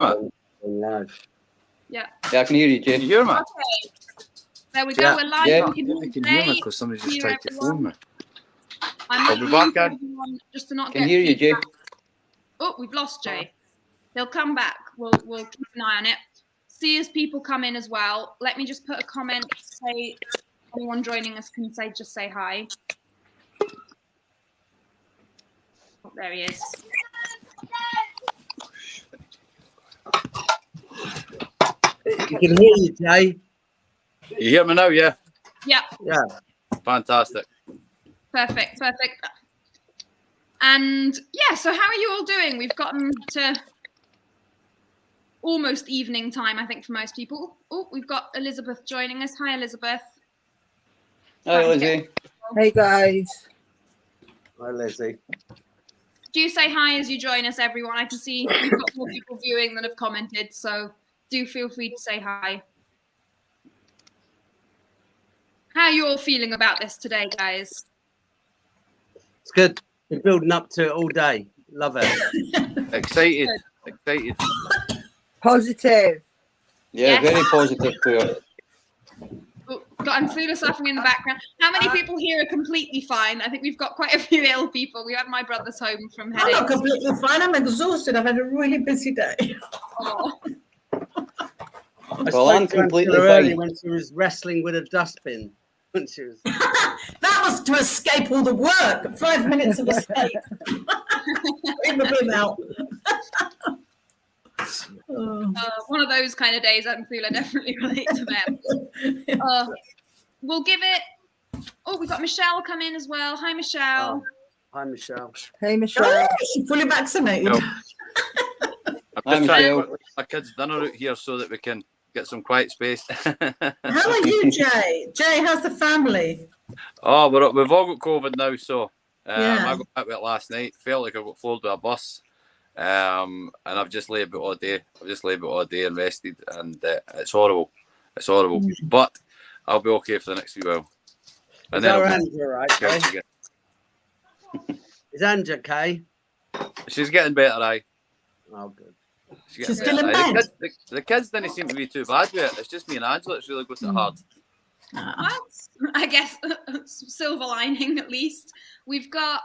Yeah. Yeah, I can hear you, Jay. Can you hear me? Okay. There we go. Yeah. We're live. Yeah. We can You can hear me because somebody just tried to phone me. I'll be back in. just to not Can get hear you, Jay. feedback. Oh, we've lost Jay. They'll come back. We'll keep an eye on it. See as people come in as well. Let me just put a comment. Say anyone joining us can just say hi. Oh, there he is. You can hear you, Jay. You hear me now? Yeah. Yeah. Yeah. Fantastic. Perfect. And yeah, so how are you all doing? We've gotten to almost evening time, I think, for most people. Oh, we've got Elizabeth joining us. Hi, Elizabeth. Hi, Lizzie. Hey, guys. Hi, Lizzie. Do say hi as you join us, everyone. I can see we've got more people viewing than have commented, so do feel free to say hi. How are you all feeling about this today, guys? It's good. Been building up to it all day. Love it. Excited. Positive. Yeah, Yes. very positive to it. Oh, got Anfula suffering in the background. How many people here are completely fine? I think we've got quite a few ill people. We had my brother's home from I'm headaches. not completely fine. I'm exhausted. I've had a really busy day. Oh. Well, I'm completely fine. When she was wrestling with a dustbin. When she was... That was to escape all the work. 5 minutes of escape. In the bin out. One of those kind of days, Anfula definitely relate to them. We'll give it. Oh, we've got Michelle come in as well. Hi, Michelle. Hi, Michelle. Hey, Michelle. Oh, she's fully vaccinated. No. I'm just trying Michelle. to put my kids' dinner out here so that we can get some quiet space. How are you, Jay? Jay, how's the family? Oh, we've all got COVID now, so Yeah. I got hit with it last night. Felt like I got floored with a bus, and I've just laid about all day. And rested, and it's horrible. It's horrible, but I'll be okay for the next few while. And Is then our I'll Anja all right, go Jay? out again. Is Anja okay? She's getting better, aye. Oh, good. She's still in Aye. bed? The kids didn't seem to be too bad with it. It's just me and Angela that's really got it hard. Well, I guess silver lining at least. We've got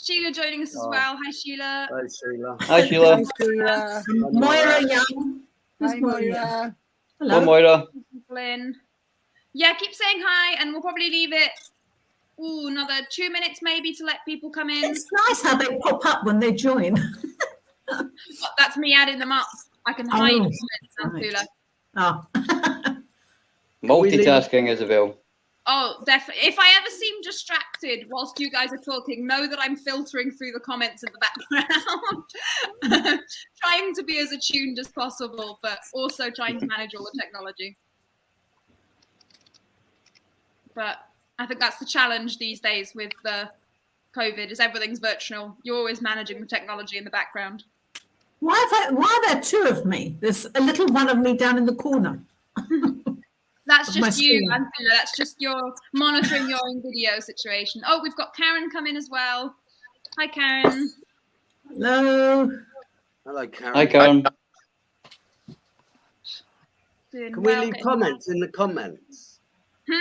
Sheila joining us as well. Hi, Sheila. Hi, Sheila. Hi, Sheila. Hi, Sheila. Moira Young. Who's Hi, Moira? Moira. Hello, Moira. Lynn. Yeah, keep saying hi, and we'll probably leave it another 2 minutes maybe to let people come in. It's nice how they pop up when they join. That's me adding them up. I can hide comments, Oh. Multitasking, Isabel. Oh, definitely. If I ever seem distracted whilst you guys are talking, know that I'm filtering through the comments in the background. Trying to be as attuned as possible, but also trying to manage all the technology. But I think that's the challenge these days with the COVID, is everything's virtual. You're always managing the technology in the background. Why are there two of me? There's a little one of me down in the corner. That's Of just my you, screen. Anthony. That's just your monitoring your own video situation. Oh, we've got Karen come in as well. Hi, Karen. Hello. Hello, Karen. Hi, Karen. Doing Can we well, leave getting comments in the comments? Hmm?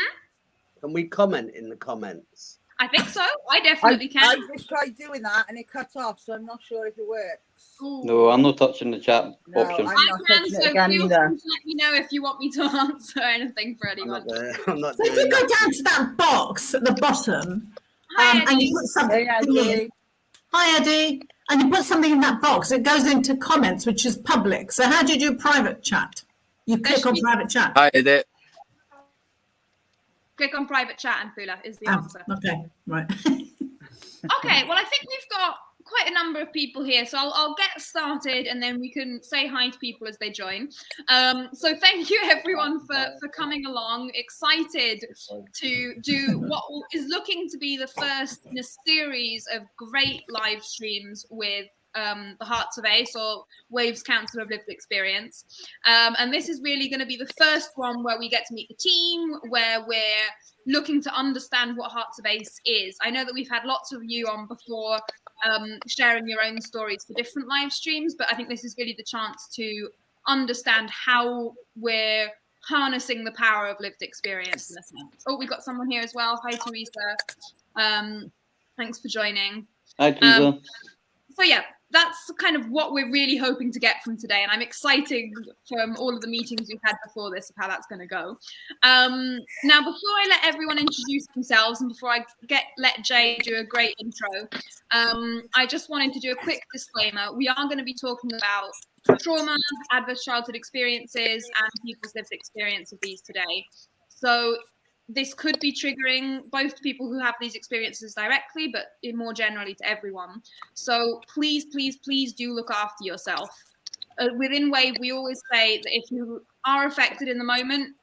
Can we comment in the comments? I think so. I definitely I can. just tried doing that and it cut off, so I'm not sure if it works. Ooh. No, I'm not touching the chat No, option. I'm I not can, touching so it again feel either. free to let me know if you want me to answer anything for I'm anyone. not So if doing you go that. down to that box at the bottom, Hi, and Eddie. you put something Hey, in. Eddie. Hi, Eddie. And you put something in that box, it goes into comments, which is public. So how do you do private chat? You click on private chat. Hi, Eddie. Click on private chat, and Fula is the Oh, answer. okay, right. Okay, well, I think we've got quite a number of people here, so I'll get started and then we can say hi to people as they join. So thank you everyone for coming along. Excited to do what is looking to be the first in a series of great live streams with the Hearts of Ace, or Waves Council of Lived Experience. And this is really going to be the first one where we get to meet the team, where we're looking to understand what Hearts of Ace is. I know that we've had lots of you on before sharing your own stories for different live streams. But I think this is really the chance to understand how we're harnessing the power of lived experience in a sense. Oh, we've got someone here as well. Hi, Teresa. Thanks for joining. Hi, Teresa. So yeah, that's kind of what we're really hoping to get from today, and I'm excited from all of the meetings we've had before this of how that's going to go. Now, before I let everyone introduce themselves and before I let Jay do a great intro, I just wanted to do a quick disclaimer. We are going to be talking about trauma, adverse childhood experiences, and people's lived experience of these today. So this could be triggering both to people who have these experiences directly, but more generally to everyone. So please, please, please do look after yourself. Within WAVE, we always say that if you are affected in the moment,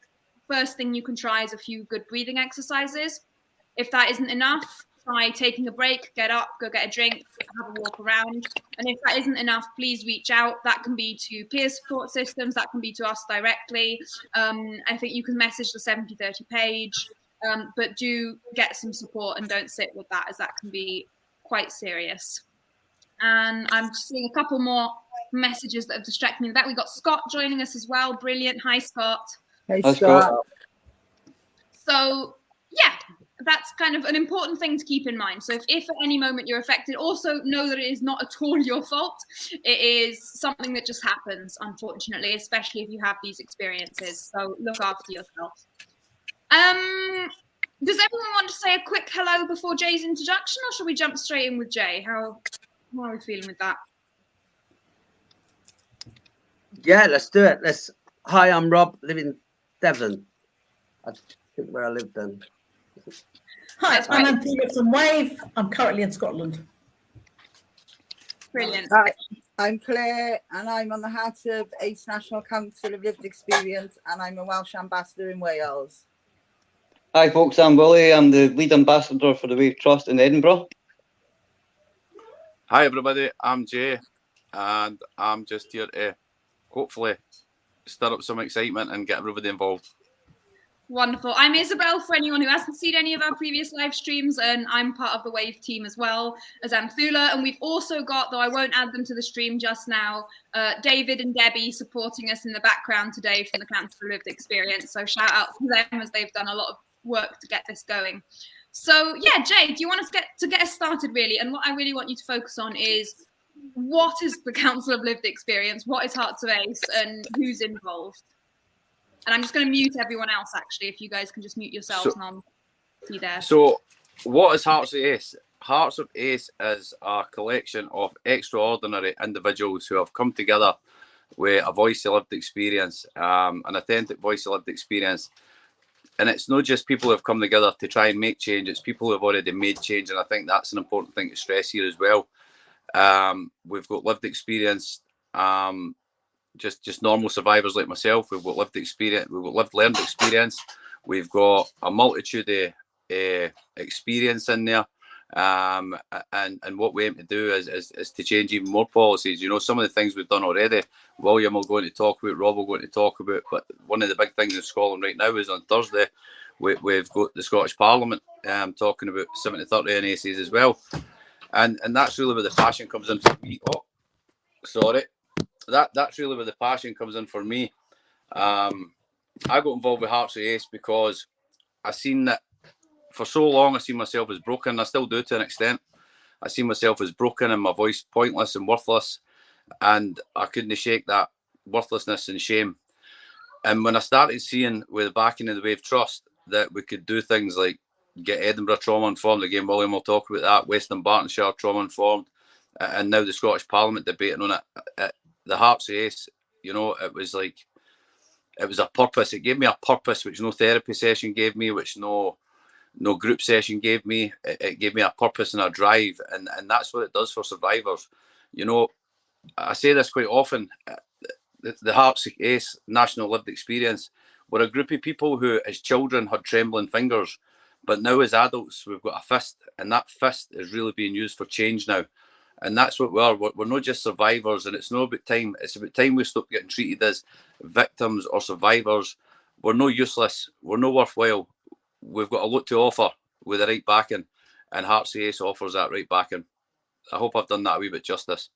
first thing you can try is a few good breathing exercises. If that isn't enough, try taking a break, get up, go get a drink, have a walk around. And if that isn't enough, please reach out. That can be to peer support systems, that can be to us directly. I think you can message the 7030 page, but do get some support and don't sit with that, as that can be quite serious. And I'm just seeing a couple more messages that have distracted me. That we got Scott joining us as well. Brilliant. Hi, Scott. Hey, Hi, Scott. Scott. So yeah, that's kind of an important thing to keep in mind. So if at any moment you're affected, also know that it is not at all your fault. It is something that just happens, unfortunately, especially if you have these experiences. So look after yourself. Does everyone want to say a quick hello before Jay's introduction, or should we jump straight in with Jay? How are we feeling with that? Yeah, let's do it. Hi, I'm Rob, live in Devon. I think where I live then. Hi, That's I'm right. Anthea from WAVE. I'm currently in Scotland. Brilliant. Hi, I'm Claire, and I'm on the Heart of ACE National Council of Lived Experience, and I'm a Welsh ambassador in Wales. Hi, folks. I'm Willie. I'm the lead ambassador for the WAVE Trust in Edinburgh. Hi everybody, I'm Jay, and I'm just here to hopefully stir up some excitement and get everybody involved. Wonderful. I'm Isabel, for anyone who hasn't seen any of our previous live streams, and I'm part of the WAVE team as well as Anthula. And we've also got, though I won't add them to the stream just now, David and Debbie supporting us in the background today from the Council for Lived Experience. So shout out to them, as they've done a lot of work to get this going. So yeah, Jay, do you want us to get us started really? And what I really want you to focus on is, what is the Council of Lived Experience? What is Hearts of ACE, and who's involved? And I'm just going to mute everyone else, actually, if you guys can just mute yourselves and I'll see there. So, what is Hearts of ACE? Hearts of ACE is a collection of extraordinary individuals who have come together with a voice of lived experience, an authentic voice of lived experience. And it's not just people who have come together to try and make change, it's people who have already made change. And I think that's an important thing to stress here as well. We've got lived experience, just normal survivors like myself. We've got lived experience, we've got lived learned experience. We've got a multitude of experience in there. And what we aim to do is to change even more policies. You know, some of the things we've done already, William will go on to talk about, Rob will go on to talk about, but one of the big things in Scotland right now is on Thursday, we've got the Scottish Parliament talking about 70-30 and ACEs as well. And that's really where the passion comes in for me. Oh, sorry. That's really where the passion comes in for me. I got involved with Hearts of ACE because I seen that for so long I seen myself as broken. I still do to an extent. I seen myself as broken and my voice pointless and worthless, and I couldn't shake that worthlessness and shame. And when I started seeing with the backing of the WAVE Trust that we could do things like get Edinburgh trauma informed, again William will talk about that, Western Bartonshire trauma informed, and now the Scottish Parliament debating on it, the Hearts of ACE, you know, it was a purpose. It gave me a purpose which no therapy session gave me, which no group session gave me. It gave me a purpose and a drive, and that's what it does for survivors. You know, I say this quite often, the Hearts of ACE National Lived Experience, we're a group of people who as children had trembling fingers, but now as adults we've got a fist, and that fist is really being used for change now. And that's what we are. We're not just survivors, and it's not about time. It's about time we stop getting treated as victims or survivors. We're no useless. We're no worthwhile. We've got a lot to offer with the right backing, and Hearts of ACE offers that right backing. I've done that a wee bit justice.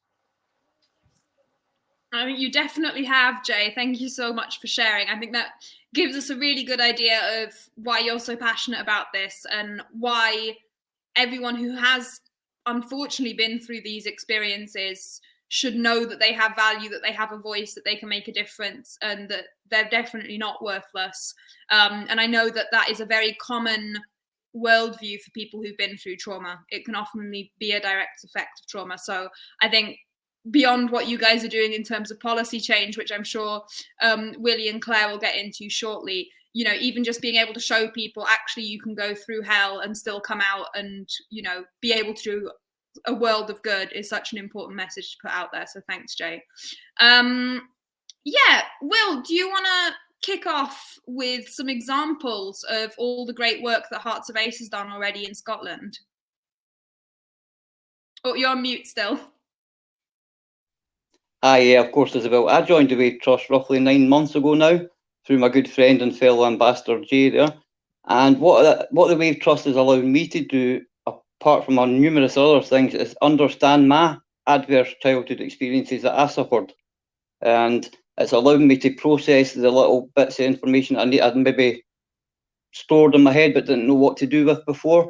I mean, you definitely have, Jay. Thank you so much for sharing. I think that gives us a really good idea of why you're so passionate about this and why everyone who has unfortunately been through these experiences should know that they have value, that they have a voice, that they can make a difference, and that they're definitely not worthless. And I know that that is a very common worldview for people who've been through trauma. It can often be a direct effect of trauma. So I think beyond what you guys are doing in terms of policy change, which I'm sure Willie and Claire will get into shortly, you know, even just being able to show people actually you can go through hell and still come out and, you know, be able to do a world of good is such an important message to put out there. So thanks, Jay. Yeah, Will, do you want to kick off with some examples of all the great work that Hearts of Ace has done already in Scotland? Oh, you're on mute still. Yeah, of course, Isabel. I joined the Wave Trust roughly 9 months ago now, through my good friend and fellow ambassador Jay there. And what the Wave Trust has allowed me to do, apart from numerous other things, is understand my adverse childhood experiences that I suffered. And it's allowed me to process the little bits of information I'd maybe stored in my head but didn't know what to do with before.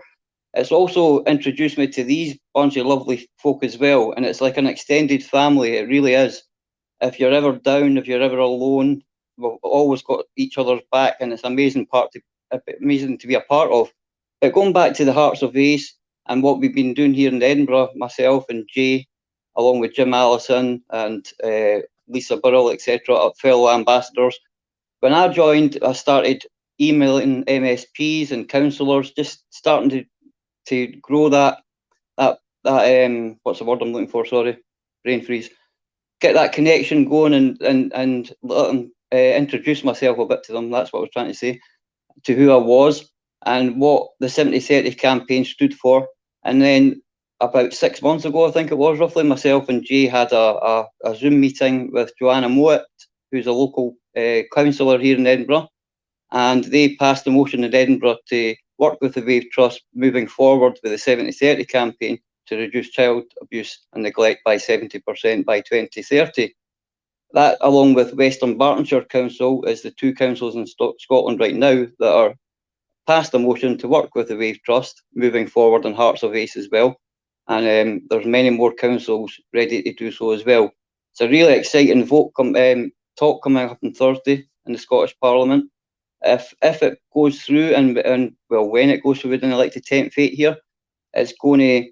It's also introduced me to these bunch of lovely folk as well, and it's like an extended family. It really is. If you're ever down, if you're ever alone, we've always got each other's back, and it's amazing to be a part of. But going back to the Hearts of Ace and what we've been doing here in Edinburgh, myself and Jay, along with Jim Allison and Lisa Burrell, etc., fellow ambassadors. When I joined, I started emailing MSPs and councillors, just starting to grow that what's the word I'm looking for? Sorry, brain freeze. Get that connection going and let them introduce myself a bit to them. That's what I was trying to say, to who I was and what the 70/30 campaign stood for. And then about 6 months ago, I think it was roughly, myself and Jay had a Zoom meeting with Joanna Mowat, who's a local councillor here in Edinburgh, and they passed a motion in Edinburgh to work with the Wave Trust moving forward with the 70/30 campaign to reduce child abuse and neglect by 70% by 2030. That, along with Western Bartonshire Council, is the two councils in Scotland right now that are passed a motion to work with the Wave Trust moving forward on Hearts of Ace as well. And there's many more councils ready to do so as well. It's a really exciting talk coming up on Thursday in the Scottish Parliament. If it goes through and when it goes through with an elected 10th fate here, it's going to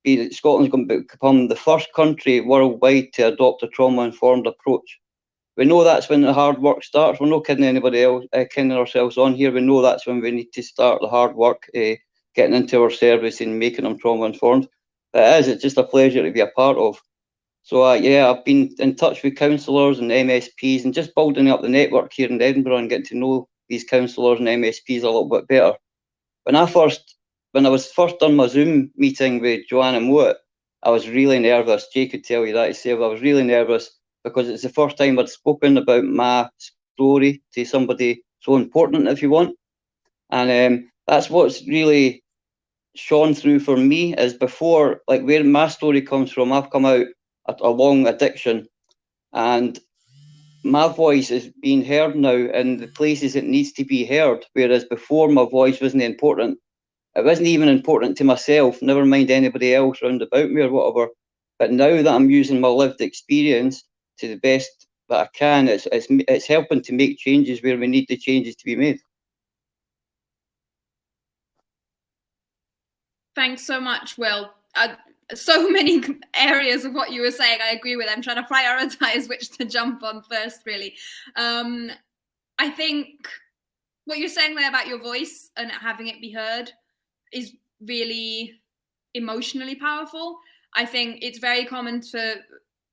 be Scotland's going to become the first country worldwide to adopt a trauma-informed approach. We know that's when the hard work starts. We're not kidding anybody else, kidding ourselves on here. We know that's when we need to start the hard work, getting into our service and making them trauma-informed. It's just a pleasure to be a part of. So yeah, I've been in touch with councillors and MSPs and just building up the network here in Edinburgh and getting to know these councillors and MSPs a little bit better. When I was first done my Zoom meeting with Joanna Mowat, I was really nervous. Jay could tell you that himself. I was really nervous because it's the first time I'd spoken about my story to somebody so important, if you want. And that's what's really shone through for me, is before, like where my story comes from, I've come out a long addiction, and my voice is being heard now in the places it needs to be heard, whereas before my voice wasn't important. It wasn't even important to myself, never mind anybody else round about me or whatever. But now that I'm using my lived experience to the best that I can, it's helping to make changes where we need the changes to be made. Thanks so much, Will. So many areas of what you were saying I agree with. I'm trying to prioritize which to jump on first, really. I think what you're saying there about your voice and having it be heard is really emotionally powerful. I think it's very common to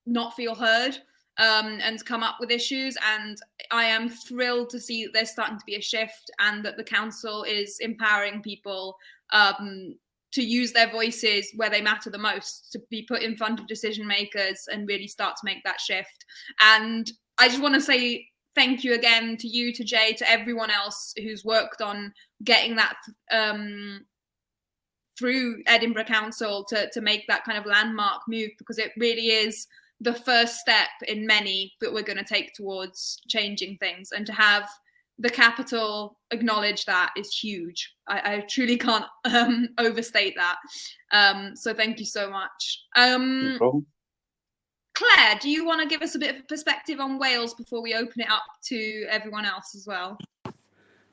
not feel heard and come up with issues, and I am thrilled to see that there's starting to be a shift and that the council is empowering people to use their voices where they matter the most, to be put in front of decision makers and really start to make that shift. And I just want to say thank you again to you, to Jay, to everyone else who's worked on getting that through Edinburgh Council to make that kind of landmark move, because it really is the first step in many that we're going to take towards changing things. And to have the capital acknowledge that is huge. I truly can't overstate that. So thank you so much. No problem. Claire, do you want to give us a bit of a perspective on Wales before we open it up to everyone else as well?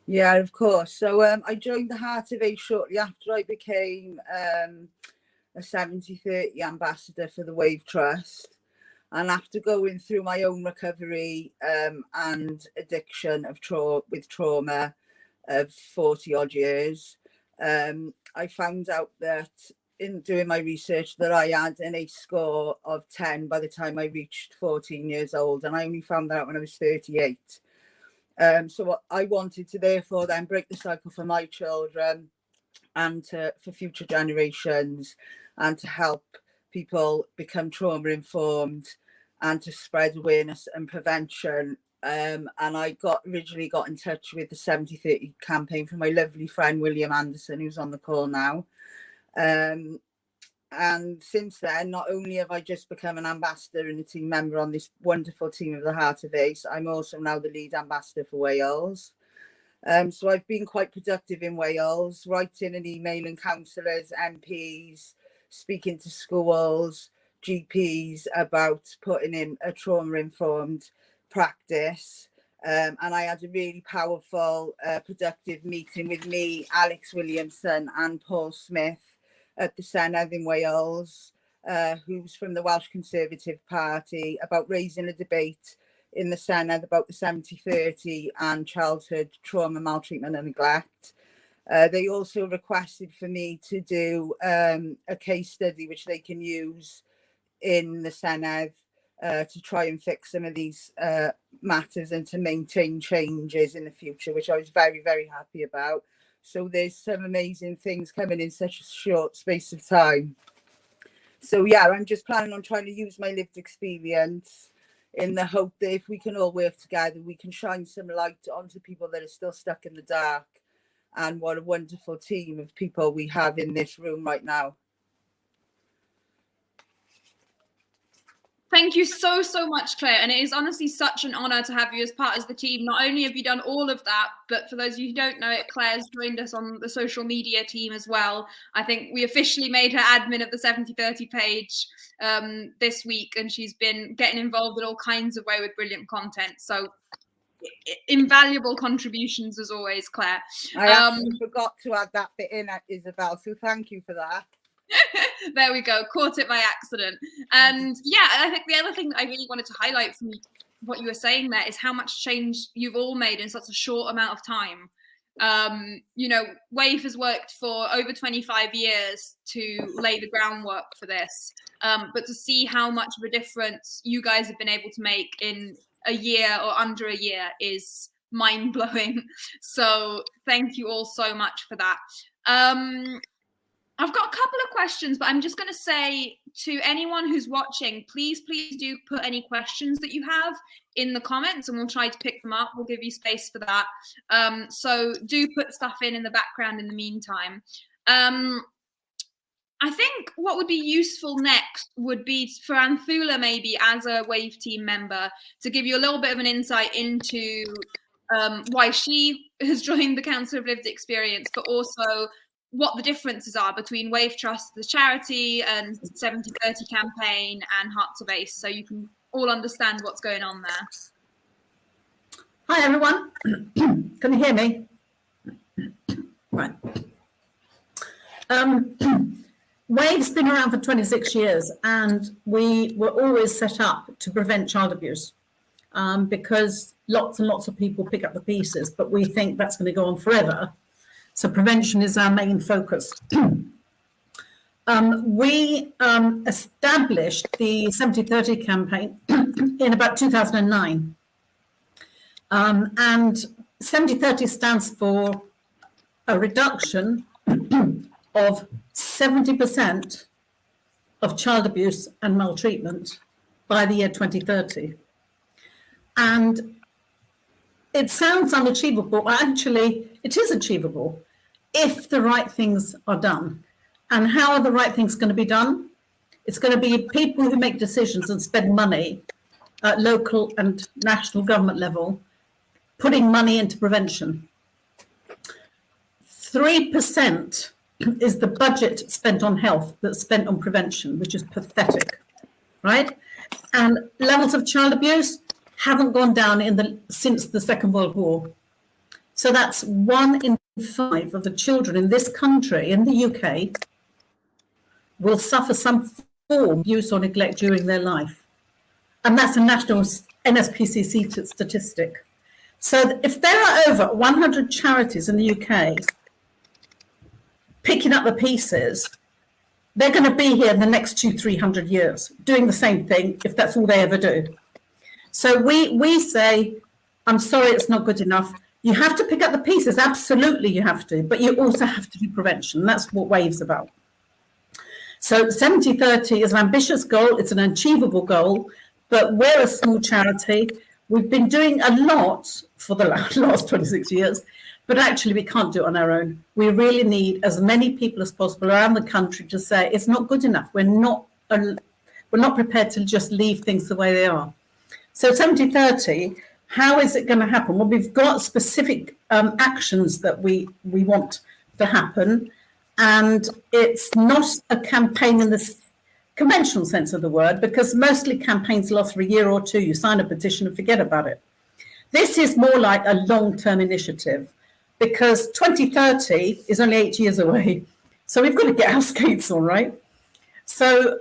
Yeah, of course. So I joined the Heart of Ace shortly after I became a 70/30 ambassador for the Wave Trust. And after going through my own recovery and addiction with trauma of 40 odd years, I found out that in doing my research that I had an ACE score of 10 by the time I reached 14 years old. And I only found that out when I was 38. So I wanted to therefore then break the cycle for my children and for future generations, and to help people become trauma informed and to spread awareness and prevention. And I originally got in touch with the 70/30 campaign from my lovely friend William Anderson, who's on the call now. And since then, not only have I just become an ambassador and a team member on this wonderful team of the Heart of Ace, I'm also now the lead ambassador for Wales. So I've been quite productive in Wales, writing and emailing councillors, MPs, speaking to schools, GPs about putting in a trauma-informed practice. And I had a really powerful, productive meeting with me, Alex Williamson and Paul Smith at the Senedd in Wales, who's from the Welsh Conservative Party, about raising a debate in the Senedd about the 70/30 and childhood trauma, maltreatment and neglect. They also requested for me to do a case study which they can use in the Senedd to try and fix some of these matters and to maintain changes in the future, which I was very, very happy about. So there's some amazing things coming in such a short space of time. So yeah, I'm just planning on trying to use my lived experience in the hope that if we can all work together, we can shine some light onto people that are still stuck in the dark. And what a wonderful team of people we have in this room right now. Thank you so, so much, Claire. And it is honestly such an honour to have you as part of the team. Not only have you done all of that, but for those of you who don't know it, Claire's joined us on the social media team as well. I think we officially made her admin of the 70/30 page this week, and she's been getting involved in all kinds of ways with brilliant content. So invaluable contributions as always, Claire. I actually forgot to add that bit in, Isabel, so thank you for that. There we go, caught it by accident. And yeah, I think the other thing that I really wanted to highlight from what you were saying there is how much change you've all made in such a short amount of time. You know, Wave has worked for over 25 years to lay the groundwork for this, but to see how much of a difference you guys have been able to make in a year or under a year is mind-blowing. So thank you all so much for that. I've got a couple of questions, but I'm just going to say to anyone who's watching, please do put any questions that you have in the comments and we'll try to pick them up. We'll give you space for that. So do put stuff in the background in the meantime. I think what would be useful next would be for Anthula, maybe as a Wave team member, to give you a little bit of an insight into why she has joined the Council of Lived Experience, but also what the differences are between Wave Trust, the charity, and 70/30 campaign and Hearts of Ace, so you can all understand what's going on there. Hi, everyone. Can you hear me? Right. Wave's been around for 26 years, and we were always set up to prevent child abuse because lots and lots of people pick up the pieces, but we think that's going to go on forever. So prevention is our main focus. We established the 70/30 campaign in about 2009. And 70/30 stands for a reduction of 70% of child abuse and maltreatment by the year 2030. And it sounds unachievable, but actually it is achievable if the right things are done. And how are the right things going to be done? It's going to be people who make decisions and spend money at local and national government level, putting money into prevention. 3% is the budget spent on health that's spent on prevention, which is pathetic, right? And levels of child abuse haven't gone down since the Second World War. So that's 1 in 5 of the children in this country, in the UK, will suffer some form of abuse or neglect during their life. And that's a national NSPCC statistic. So if there are over 100 charities in the UK picking up the pieces, they're going to be here in the next 200-300 years doing the same thing if that's all they ever do. So we say, I'm sorry, it's not good enough. You have to pick up the pieces. Absolutely, you have to. But you also have to do prevention. That's what WAVE's about. So 70-30 is an ambitious goal. It's an achievable goal. But we're a small charity. We've been doing a lot for the last 26 years. But actually, we can't do it on our own. We really need as many people as possible around the country to say it's not good enough. We're not prepared to just leave things the way they are. So 70-30, how is it going to happen? Well, we've got specific actions that we want to happen. And it's not a campaign in the conventional sense of the word, because mostly campaigns last for a year or two. You sign a petition and forget about it. This is more like a long-term initiative, because 2030 is only 8 years away. So we've got to get our skates on, right? So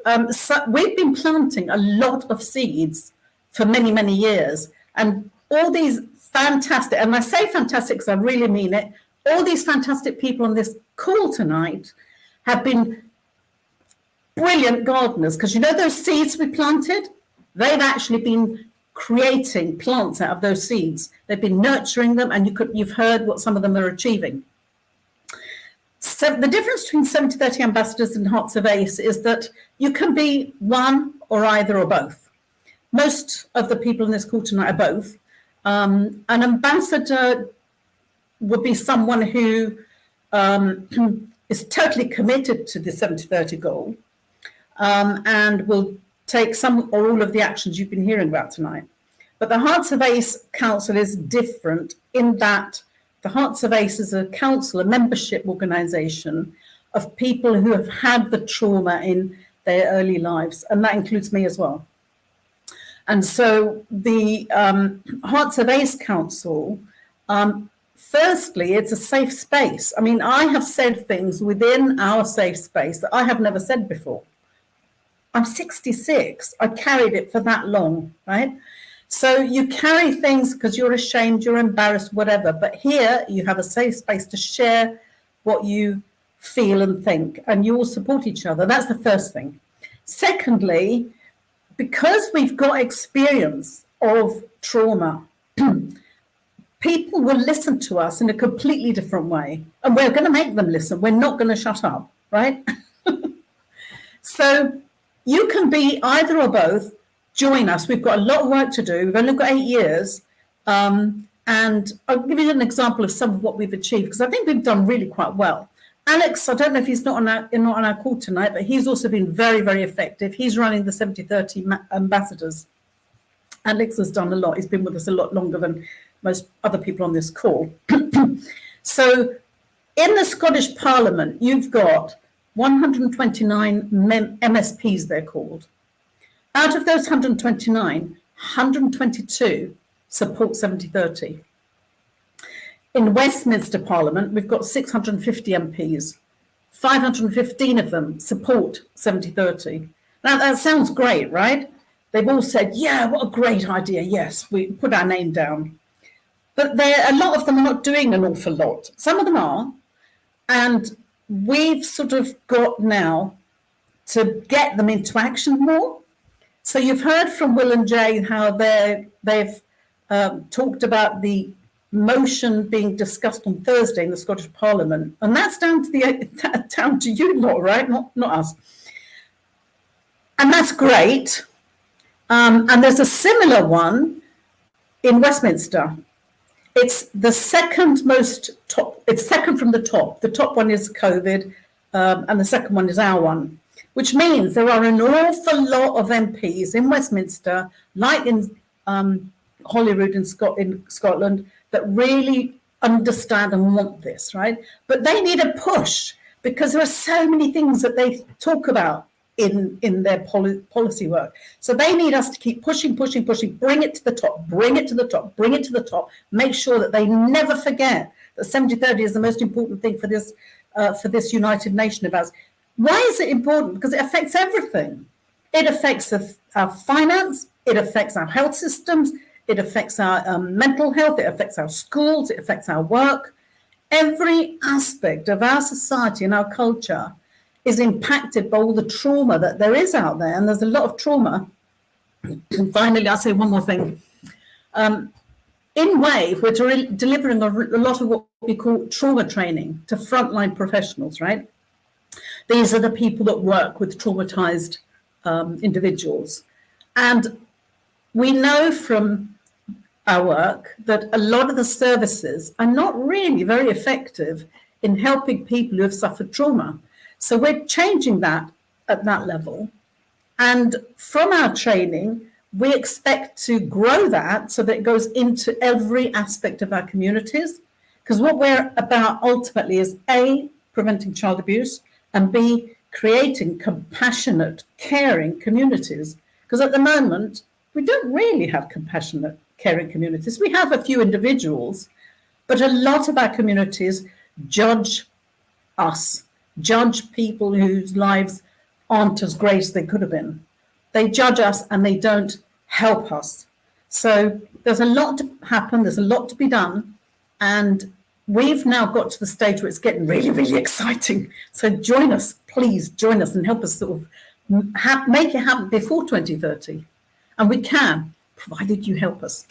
we've been planting a lot of seeds for many, many years. And all these fantastic, and I say fantastic because I really mean it, all these fantastic people on this call tonight have been brilliant gardeners, because you know those seeds we planted? They've actually been creating plants out of those seeds. They've been nurturing them, and you've heard what some of them are achieving. So the difference between 70-30 ambassadors and Hearts of Ace is that you can be one or either or both. Most of the people in this call tonight are both. An ambassador would be someone who is totally committed to the 70-30 goal and will take some or all of the actions you've been hearing about tonight. But the Hearts of Ace Council is different in that the Hearts of Ace is a council, a membership organisation of people who have had the trauma in their early lives, and that includes me as well. And so the Hearts of Ace Council, firstly, it's a safe space. I mean, I have said things within our safe space that I have never said before. I'm 66. I carried it for that long, right? So you carry things because you're ashamed, you're embarrassed, whatever. But here you have a safe space to share what you feel and think, and you all support each other. That's the first thing. Secondly, because we've got experience of trauma, people will listen to us in a completely different way. And we're going to make them listen. We're not going to shut up, right? So you can be either or both. Join us. We've got a lot of work to do. We've only got 8 years. And I'll give you an example of some of what we've achieved, because I think we've done really quite well. Alex, I don't know if he's not on our call tonight, but he's also been very, very effective. He's running the 70-30 ambassadors. Alex has done a lot. He's been with us a lot longer than most other people on this call. So in the Scottish Parliament, you've got 129 MSPs, they're called. Out of those 129, 122 support 70-30. In Westminster Parliament, we've got 650 MPs. 515 of them support 70-30. Now, that sounds great, right? They've all said, yeah, what a great idea. Yes, we put our name down. But a lot of them are not doing an awful lot. Some of them are. And we've sort of got now to get them into action more. So you've heard from Will and Jay how they've talked about the motion being discussed on Thursday in the Scottish Parliament, and that's down to you lot, right? Not us. And that's great. And there's a similar one in Westminster. It's the second most top. It's second from the top. The top one is COVID. and the second one is our one, which means there are an awful lot of MPs in Westminster, like in Holyrood in Scotland, that really understand and want this, right? But they need a push because there are so many things that they talk about in their policy work. So they need us to keep pushing, bring it to the top, bring it to the top, make sure that they never forget that 70-30 is the most important thing for this United Nation of ours. Why is it important? Because it affects everything. It affects our finance, it affects our health systems, it affects our mental health, it affects our schools, it affects our work. Every aspect of our society and our culture is impacted by all the trauma that there is out there. And there's a lot of trauma. And finally, I'll say one more thing. In WAVE, we're delivering a lot of what we call trauma training to frontline professionals, right? These are the people that work with traumatized individuals. And we know from our work that a lot of the services are not really very effective in helping people who have suffered trauma. So we're changing that at that level. And from our training, we expect to grow that so that it goes into every aspect of our communities. Because what we're about ultimately is A, preventing child abuse, and B, creating compassionate, caring communities. Because at the moment, we don't really have compassionate, caring communities. We have a few individuals, but a lot of our communities judge us, judge people whose lives aren't as great as they could have been. They judge us and they don't help us. So there's a lot to happen, there's a lot to be done, and we've now got to the stage where it's getting really, really exciting. So join us, please join us and help us sort of make it happen before 2030. And we can, provided you help us.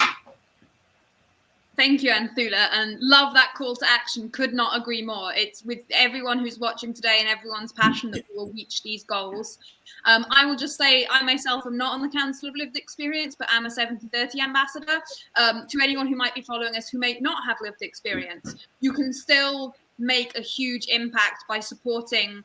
Thank you, Anthula, and love that call to action. Could not agree more. It's with everyone who's watching today and everyone's passion that we will reach these goals. I will just say I myself am not on the Council of Lived Experience, but I'm a 70-30 ambassador. To anyone who might be following us who may not have lived experience, you can still make a huge impact by supporting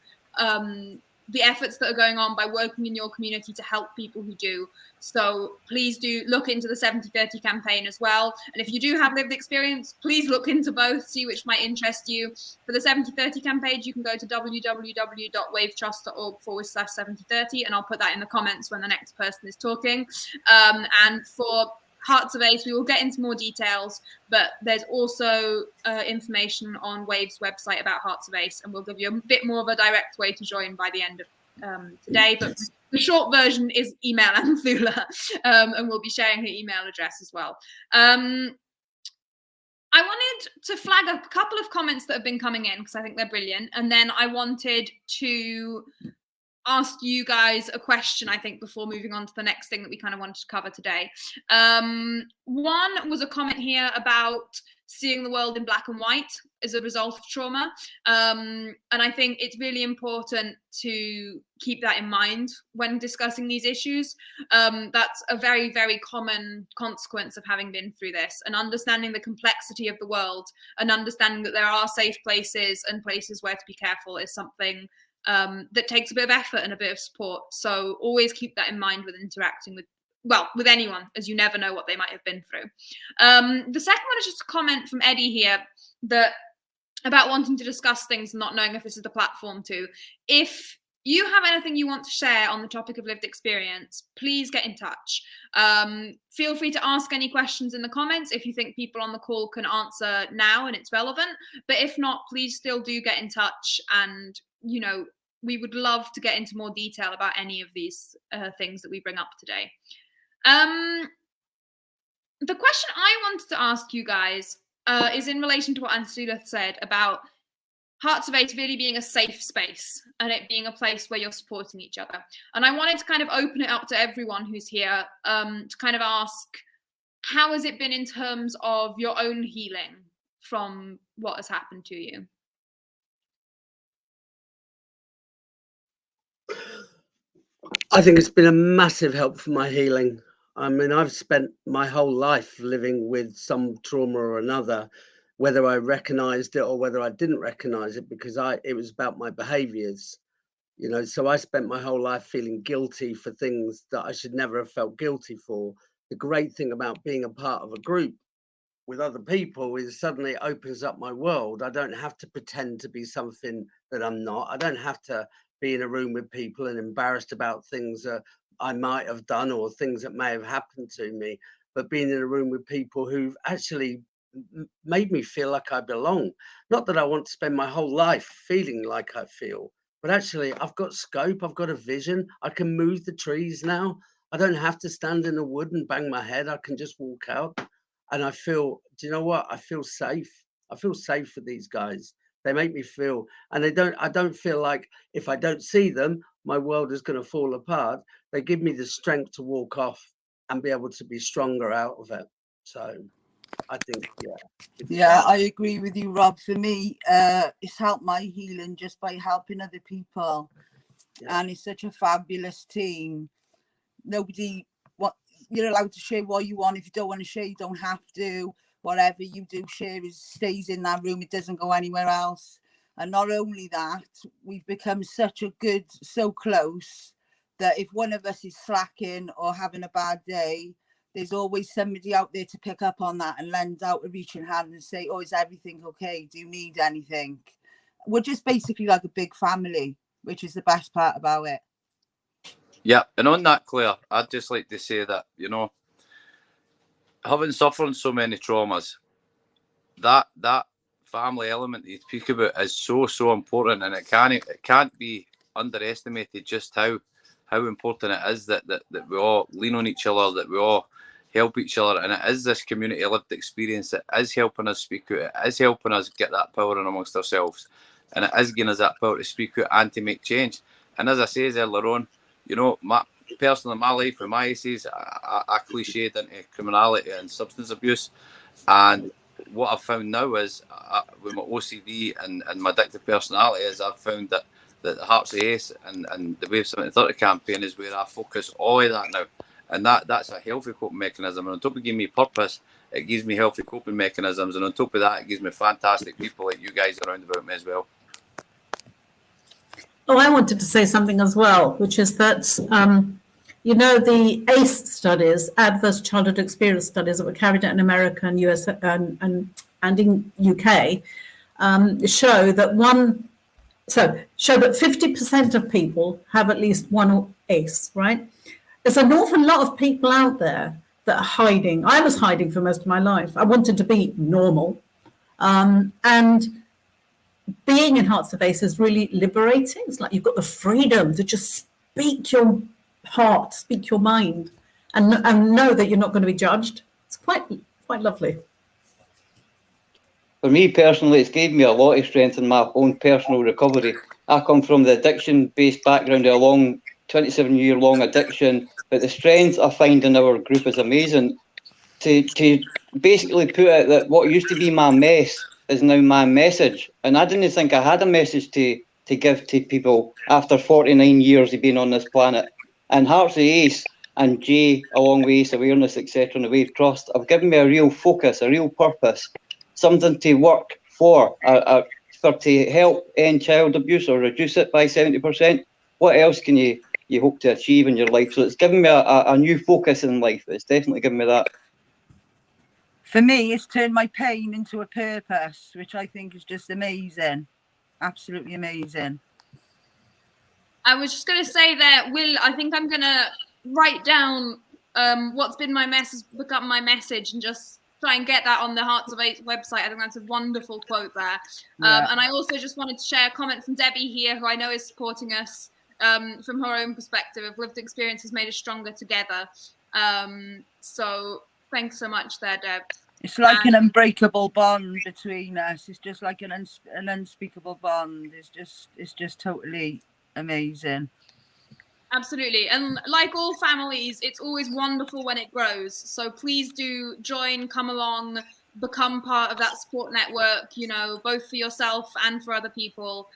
the efforts that are going on, by working in your community to help people who do. So please do look into the 70-30 campaign as well. And if you do have lived experience, please look into both, see which might interest you. For the 70-30 campaign, you can go to www.wavetrust.org/7030, and I'll put that in the comments when the next person is talking. And for Hearts of Ace, we will get into more details, but there's also information on WAVE's website about Hearts of Ace, and we'll give you a bit more of a direct way to join by the end of today. But the short version is email Anthula, and we'll be sharing her email address as well. I wanted to flag a couple of comments that have been coming in because I think they're brilliant, and then I wanted to ask you guys a question, I think, before moving on to the next thing that we kind of wanted to cover today. One was a comment here about seeing the world in black and white as a result of trauma. And I think it's really important to keep that in mind when discussing these issues. That's a very, very common consequence of having been through this, and understanding the complexity of the world and understanding that there are safe places and places where to be careful is something that takes a bit of effort and a bit of support. So always keep that in mind when interacting with anyone, as you never know what they might have been through. The second one is just a comment from Eddie here about wanting to discuss things and not knowing if this is the platform to. If you have anything you want to share on the topic of lived experience, please get in touch. Feel free to ask any questions in the comments if you think people on the call can answer now and it's relevant. But if not, please still do get in touch, and we would love to get into more detail about any of these things that we bring up today. The question I wanted to ask you guys is in relation to what Anthula said about Hearts of Ace really being a safe space and it being a place where you're supporting each other. And I wanted to kind of open it up to everyone who's here to kind of ask, how has it been in terms of your own healing from what has happened to you? I think it's been a massive help for my healing. I mean, I've spent my whole life living with some trauma or another, whether I recognized it or whether I didn't recognize it, because it was about my behaviors. You know, so I spent my whole life feeling guilty for things that I should never have felt guilty for. The great thing about being a part of a group with other people is suddenly it opens up my world. I don't have to pretend to be something that I'm not. I don't have to be in a room with people and embarrassed about things that I might have done or things that may have happened to me, but being in a room with people who've actually made me feel like I belong. Not that I want to spend my whole life feeling like I feel, but actually I've got scope, I've got a vision. I can move the trees now. I don't have to stand in the wood and bang my head. I can just walk out. And I feel, do you know what? I feel safe. I feel safe with these guys. They make me feel, and I don't feel like if I don't see them, my world is going to fall apart. They give me the strength to walk off and be able to be stronger out of it. So I think, Yeah, I agree with you, Rob. For me, it's helped my healing just by helping other people. Yeah. And it's such a fabulous team. You're allowed to share what you want. If you don't want to share, you don't have to. Whatever you do share stays in that room. It doesn't go anywhere else. And not only that, we've become so close that if one of us is slacking or having a bad day, there's always somebody out there to pick up on that and lend out a reaching hand and say, oh, is everything okay? Do you need anything? We're just basically like a big family, which is the best part about it. Yeah, and on that, Claire, I'd just like to say that, you know, having suffered so many traumas, that family element that you speak about is so important, and it can't be underestimated just how important it is that we all lean on each other, that we all help each other, and it is this community lived experience that is helping us speak out, it is helping us get that power in amongst ourselves, and it is giving us that power to speak out and to make change. And as I said earlier on, you know, personally, my life with my issues, I cliched into criminality and substance abuse. And what I've found now is, with my OCD and my addictive personality, is I've found that the Hearts of Ace and the Wave 7030 campaign is where I focus all of that now. And that's a healthy coping mechanism. And on top of giving me purpose, it gives me healthy coping mechanisms. And on top of that, it gives me fantastic people like you guys around about me as well. Oh, I wanted to say something as well, which is that, you know, the ACE studies, Adverse Childhood Experience studies that were carried out in America and US and in UK, show that 50% of people have at least one ACE, right? There's an awful lot of people out there that are hiding. I was hiding for most of my life. I wanted to be normal. And being in Hearts of Ace is really liberating. It's like you've got the freedom to just speak your heart, speak your mind, and know that you're not going to be judged. It's quite lovely. For me personally, it's gave me a lot of strength in my own personal recovery. I come from the addiction-based background of a long 27-year-long addiction, but the strength I find in our group is amazing. To basically put it that what used to be my mess is now my message. And I didn't think I had a message to give to people after 49 years of being on this planet. And Hearts of Ace and Jay, along with Ace Awareness, etc., and the Wave Trust, have given me a real focus, a real purpose, something to work for to help end child abuse or reduce it by 70%. What else can you hope to achieve in your life? So it's given me a new focus in life. It's definitely given me that. For me, it's turned my pain into a purpose, which I think is just amazing. Absolutely amazing. I was just going to say that, Will, I think I'm going to write down what's been my message, become my message, and just try and get that on the Hearts of Ace website. I think that's a wonderful quote there. Yeah. And I also just wanted to share a comment from Debbie here, who I know is supporting us from her own perspective of lived experience has made us stronger together. So thanks so much there, Deb. It's like an unbreakable bond between us. It's just like an unspeakable bond. It's just totally amazing. Absolutely. And like all families, it's always wonderful when it grows. So please do join, come along, become part of that support network, you know, both for yourself and for other people.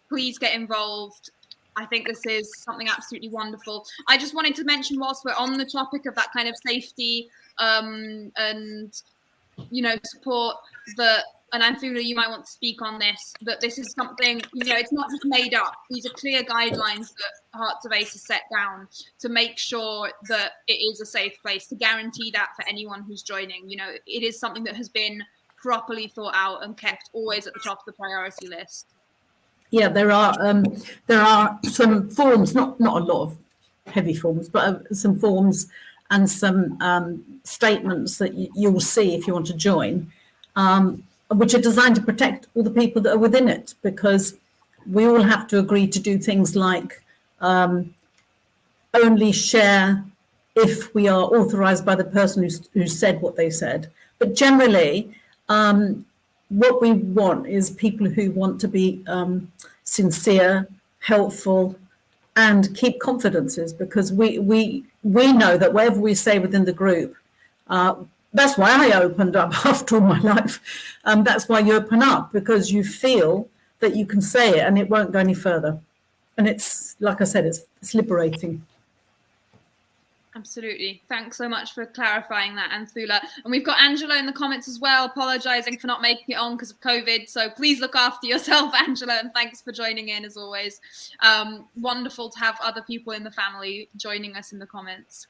Please get involved. I think this is something absolutely wonderful. I just wanted to mention, whilst we're on the topic of that kind of safety and support that. And Anthula, you might want to speak on this, that this is something, it's not just made up. These are clear guidelines that Hearts of Ace has set down to make sure that it is a safe place, to guarantee that for anyone who's joining. It is something that has been properly thought out and kept always at the top of the priority list. Yeah, there are some forms, not a lot of heavy forms, but some forms and some statements that you'll see if you want to join, which are designed to protect all the people that are within it, because we all have to agree to do things like only share if we are authorized by the person who said what they said. But generally, what we want is people who want to be sincere, helpful, and keep confidences, because we know that whatever we say within the group, that's why I opened up after all my life. That's why you open up, because you feel that you can say it and it won't go any further. And it's, like I said, it's liberating. Absolutely. Thanks so much for clarifying that, Anthula. And we've got Angela in the comments as well, apologising for not making it on because of COVID. So please look after yourself, Angela, and thanks for joining in as always. Wonderful to have other people in the family joining us in the comments.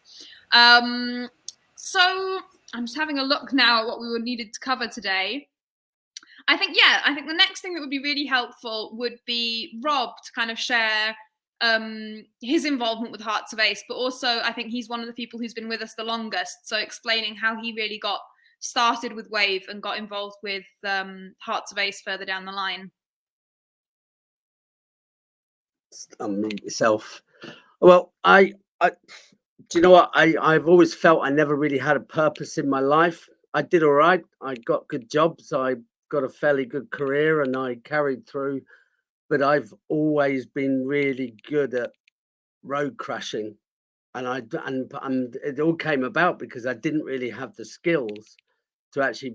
So I'm just having a look now at what we needed to cover today. I think the next thing that would be really helpful would be Rob to kind of share his involvement with Hearts of Ace, but also I think he's one of the people who's been with us the longest, so explaining how he really got started with Wave and got involved with Hearts of Ace further down the line. Unmute yourself. Well, I do you know what, I've always felt I never really had a purpose in my life. I did all right, I got good jobs, I got a fairly good career, and I carried through. But I've always been really good at road crashing, and it all came about because I didn't really have the skills to actually,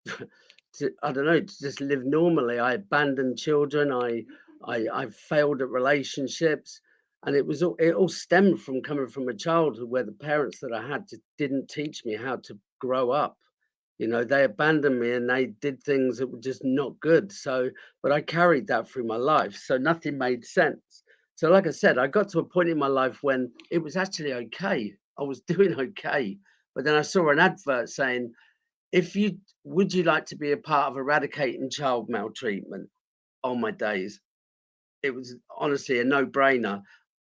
to just live normally. I abandoned children. I failed at relationships, and it all stemmed from coming from a childhood where the parents that I had just didn't teach me how to grow up. They abandoned me and they did things that were just not good. So, but I carried that through my life. So nothing made sense. So like I said, I got to a point in my life when it was actually okay. I was doing okay. But then I saw an advert saying, would you like to be a part of eradicating child maltreatment? Oh my days. It was honestly a no-brainer.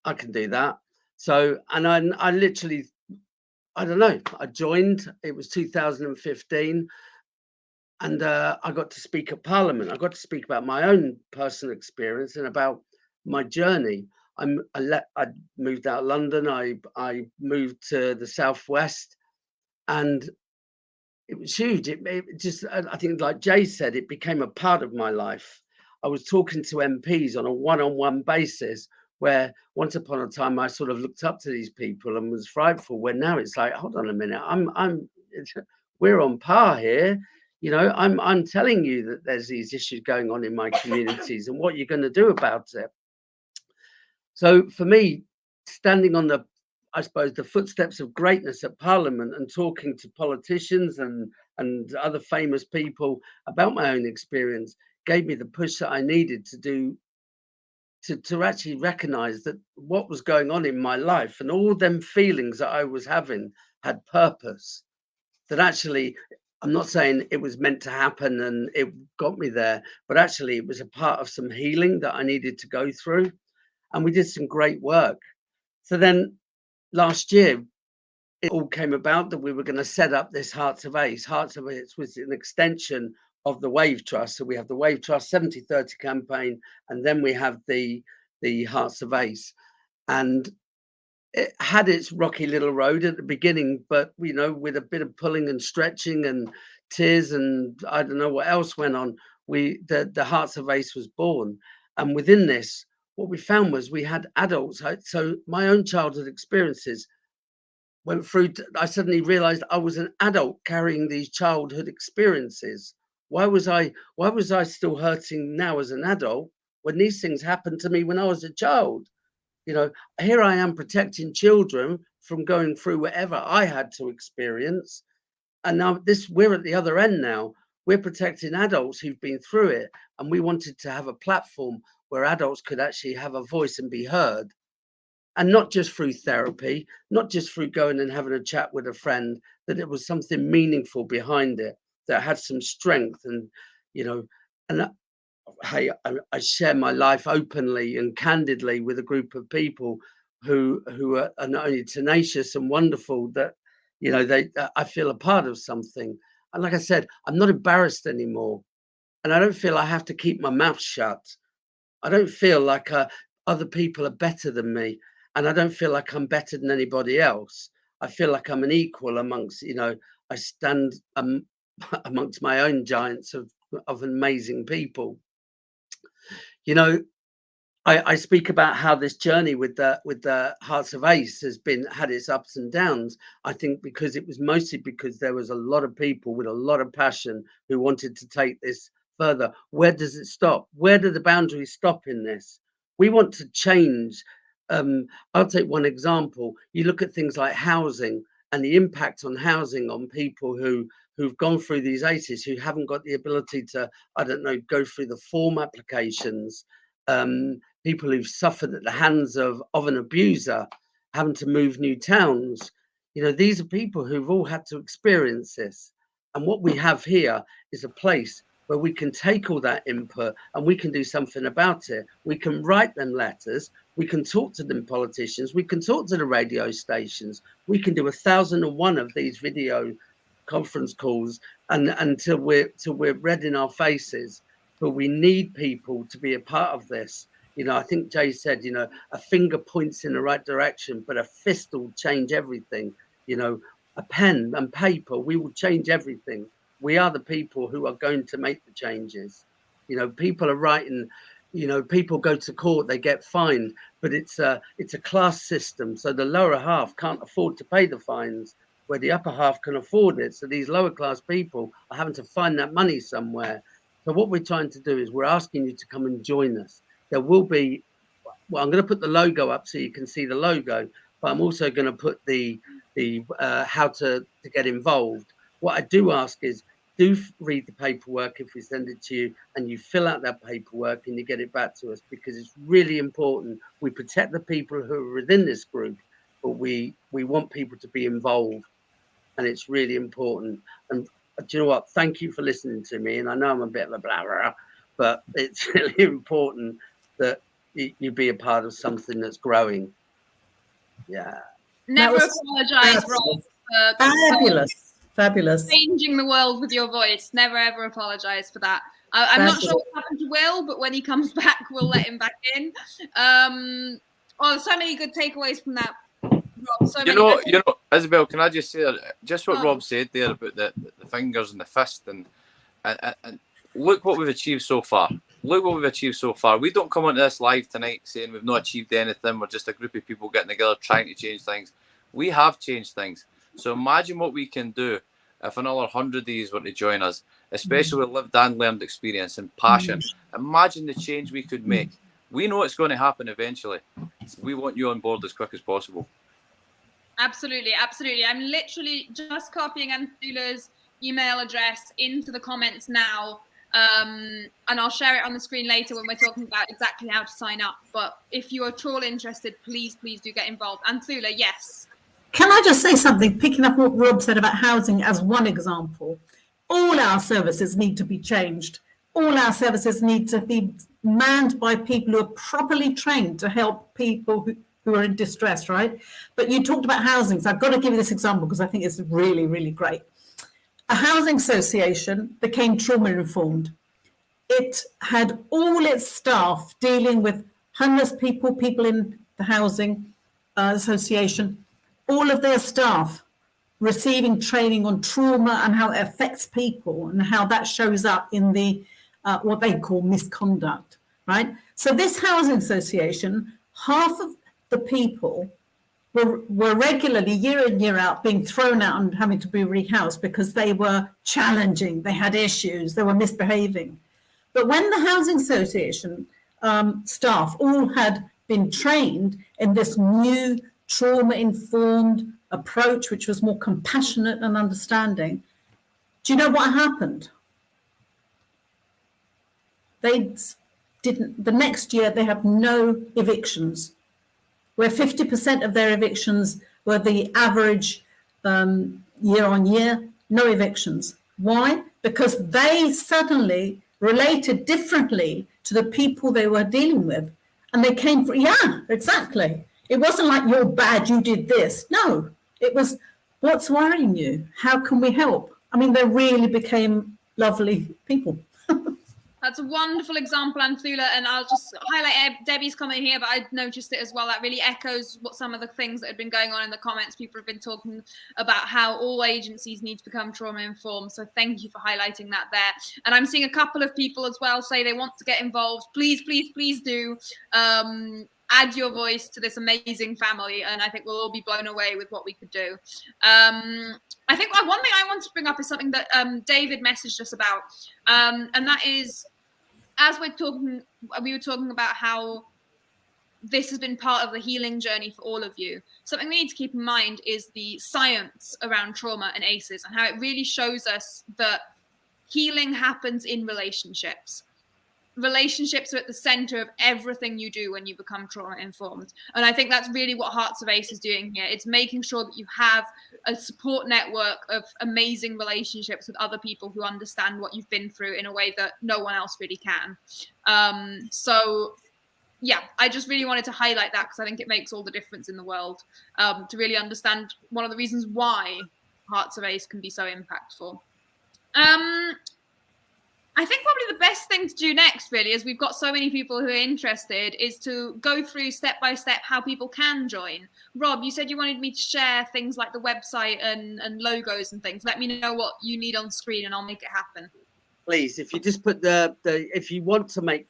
I can do that. So, and I literally, I don't know, I joined, it was 2015, and I got to speak at Parliament. I got to speak about my own personal experience and about my journey. I moved out of London, I moved to the Southwest, and it was huge. It just, I think like Jay said, it became a part of my life. I was talking to MPs on a one-on-one basis, where once upon a time I sort of looked up to these people and was frightful, where now it's like, hold on a minute, we're on par here. I'm telling you that there's these issues going on in my communities and what you're going to do about it. So for me, standing on the footsteps of greatness at Parliament and talking to politicians and other famous people about my own experience gave me the push that I needed to do, to actually recognize that what was going on in my life and all them feelings that I was having had purpose. That actually, I'm not saying it was meant to happen and it got me there, but actually it was a part of some healing that I needed to go through. And we did some great work. So then last year, it all came about that we were going to set up this Hearts of Ace. Hearts of Ace was an extension of the Wave Trust. So we have the Wave Trust 70/30 campaign, and then we have the Hearts of Ace. And it had its rocky little road at the beginning, but with a bit of pulling and stretching and tears and I don't know what else went on, the Hearts of Ace was born. And within this, what we found was we had adults. So my own childhood experiences went through. I suddenly realized I was an adult carrying these childhood experiences. Why was I still hurting now as an adult when these things happened to me when I was a child? Here I am protecting children from going through whatever I had to experience. now we're at the other end now. We're protecting adults who've been through it, and we wanted to have a platform where adults could actually have a voice and be heard, and not just through therapy, not just through going and having a chat with a friend, that it was something meaningful behind it, that had some strength. And, and hey, I share my life openly and candidly with a group of people who are not only tenacious and wonderful, that, I feel a part of something. And like I said, I'm not embarrassed anymore. And I don't feel I have to keep my mouth shut. I don't feel like other people are better than me. And I don't feel like I'm better than anybody else. I feel like I'm an equal amongst, I stand amongst my own giants of amazing people. I speak about how this journey with the Hearts of Ace has had its ups and downs. I think because it was mostly because there was a lot of people with a lot of passion who wanted to take this further. Where does it stop? Where do the boundaries stop in this? We want to change. I'll take one example. You look at things like housing and the impact on housing on people who've gone through these ACEs, who haven't got the ability to, go through the form applications. People who've suffered at the hands of an abuser, having to move new towns. These are people who've all had to experience this. And what we have here is a place where we can take all that input and we can do something about it. We can write them letters. We can talk to them politicians. We can talk to the radio stations. We can do 1,001 of these video conference calls until we're red in our faces. But we need people to be a part of this. I think Jay said, a finger points in the right direction, but a fist will change everything. A pen and paper, we will change everything. We are the people who are going to make the changes. People are writing, people go to court, they get fined, but it's a class system. So the lower half can't afford to pay the fines, where the upper half can afford it. So these lower class people are having to find that money somewhere. So what we're trying to do is we're asking you to come and join us. There will be, I'm going to put the logo up so you can see the logo, but I'm also going to put the how to get involved. What I do ask is, do read the paperwork if we send it to you, and you fill out that paperwork and you get it back to us, because it's really important. We protect the people who are within this group, but we want people to be involved, and it's really important. And do you know what? Thank you for listening to me. And I know I'm a bit of a blah, blah, but it's really important that you be a part of something that's growing. Yeah. Never apologize, Rob. Fabulous. Changing the world with your voice. Never ever apologize for that. I'm not sure what happened to Will, but when he comes back, we'll let him back in. So many good takeaways from that, Rob. So Isabel, can I just say just what Rob said there about the fingers and the fist, and look what we've achieved so far. Look what we've achieved so far. We don't come onto this live tonight saying we've not achieved anything. We're just a group of people getting together trying to change things. We have changed things. So imagine what we can do if another 100 of these were to join us, especially with lived and learned experience and passion. Imagine the change we could make. We know it's going to happen eventually. We want you on board as quick as possible. Absolutely. I'm literally just copying Anthula's email address into the comments now. And I'll share it on the screen later when we're talking about exactly how to sign up. But if you are at all interested, please do get involved. Anthula, yes. Can I just say something, picking up what Rob said about housing as one example? All our services need to be changed. All our services need to be manned by people who are properly trained to help people who are in distress, right? But you talked about housing, so I've got to give you this example because I think it's really, really great. A housing association became trauma-informed. It had all its staff dealing with homeless people in the housing association, all of their staff receiving training on trauma and how it affects people and how that shows up in the what they call misconduct, right? So this housing association, half of the people were regularly, year in, year out, being thrown out and having to be rehoused because they were challenging, they had issues, they were misbehaving. But when the housing association staff all had been trained in this new trauma-informed approach, which was more compassionate and understanding, Do you know what happened? They didn't. The next year, they have no evictions, where 50% of their evictions were the average year on year, no evictions. Why? Because they suddenly related differently to the people they were dealing with. And they came for, yeah, exactly. It wasn't like, you're bad, you did this. No, it was, what's worrying you? How can we help? I mean, they really became lovely people. That's a wonderful example, Anthula, and I'll just highlight Debbie's comment here, but I noticed it as well. That really echoes what some of the things that have been going on in the comments. People have been talking about how all agencies need to become trauma-informed, so thank you for highlighting that there. And I'm seeing a couple of people as well say they want to get involved. Please, please, please do. Add your voice to this amazing family, and I think we'll all be blown away with what we could do. I think one thing I want to bring up is something that David messaged us about, and that is, as we were talking about how this has been part of the healing journey for all of you. Something we need to keep in mind is the science around trauma and ACEs, and how it really shows us that healing happens in relationships. Relationships are at the center of everything you do when you become trauma informed. And I think that's really what Hearts of ACE is doing here. It's making sure that you have a support network of amazing relationships with other people who understand what you've been through in a way that no one else really can. So yeah, I just really wanted to highlight that because I think it makes all the difference in the world, to really understand one of the reasons why Hearts of ACE can be so impactful. I think probably the best thing to do next, really, as we've got so many people who are interested, is to go through step by step how people can join. Rob, you said you wanted me to share things like the website and logos and things. Let me know what you need on screen, and I'll make it happen. Please, if you just put if you want to make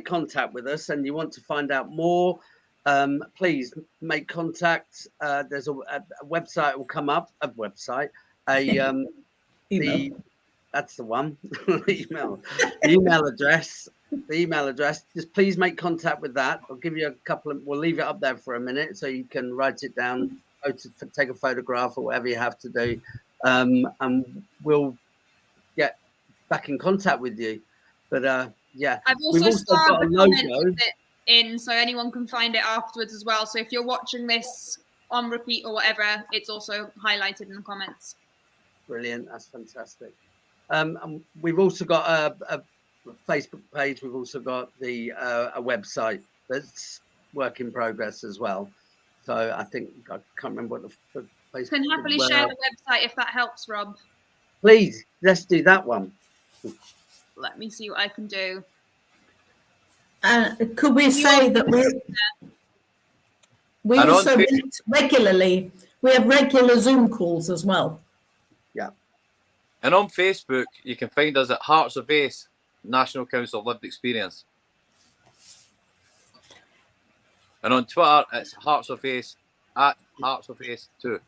contact with us and you want to find out more, please make contact. There's a website will come up. Email. That's the one. The email address. Just please make contact with that. I'll give you a couple of. We'll leave it up there for a minute so you can write it down, take a photograph or whatever you have to do, and we'll get back in contact with you. But yeah, I've also started the comments with it in, so anyone can find it afterwards as well. So if you're watching this on repeat or whatever, it's also highlighted in the comments. Brilliant, that's fantastic. And we've also got a Facebook page. We've also got a website that's work in progress as well. So I think I can't remember what the Facebook. Can happily share the website if that helps, Rob. Please, let's do that one. Let me see what I can do. Could we say that we also meet regularly? We have regular Zoom calls as well. Yeah. And on Facebook, you can find us at Hearts of ACE, National Council of Lived Experience. And on Twitter, it's Hearts of ACE, at Hearts of ACE 2.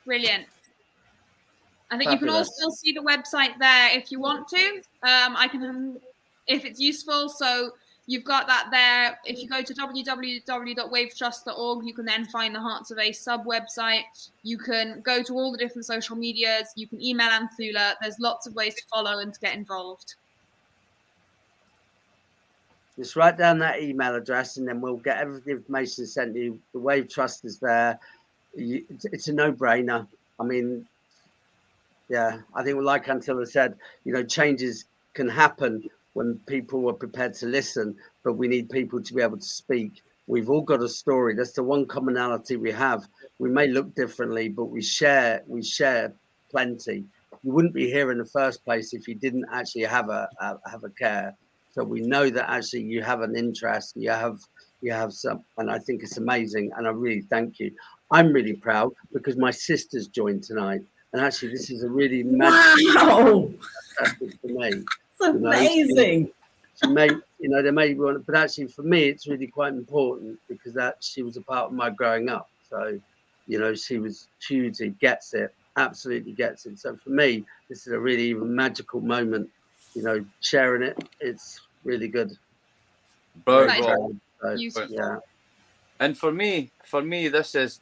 Brilliant. I think you can also see the website there if you want to. I can, if it's useful. So you've got that there. If you go to www.wavetrust.org, you can then find the Hearts of ACE sub website. You can go to all the different social medias. You can email Anthula. There's lots of ways to follow and to get involved. Just write down that email address and then we'll get every information sent to you. The Wave Trust is there. It's a no-brainer. I mean, yeah, I think like Anthula said, you know, changes can happen when people are prepared to listen, but we need people to be able to speak. We've all got a story. That's the one commonality we have. We may look differently, but we share plenty. You wouldn't be here in the first place if you didn't actually have a care. So we know that actually you have an interest, you have some, and I think it's amazing. And I really thank you. I'm really proud because my sister's joined tonight. And actually, this is a really wow, fantastic for me. It's amazing. She may, you know, they may want, but actually for me, it's really quite important because that she was a part of my growing up. So, you know, she gets it, absolutely gets it. So for me, this is a really even magical moment. You know, sharing it, it's really good. Bro, Useful. Yeah. And for me, this is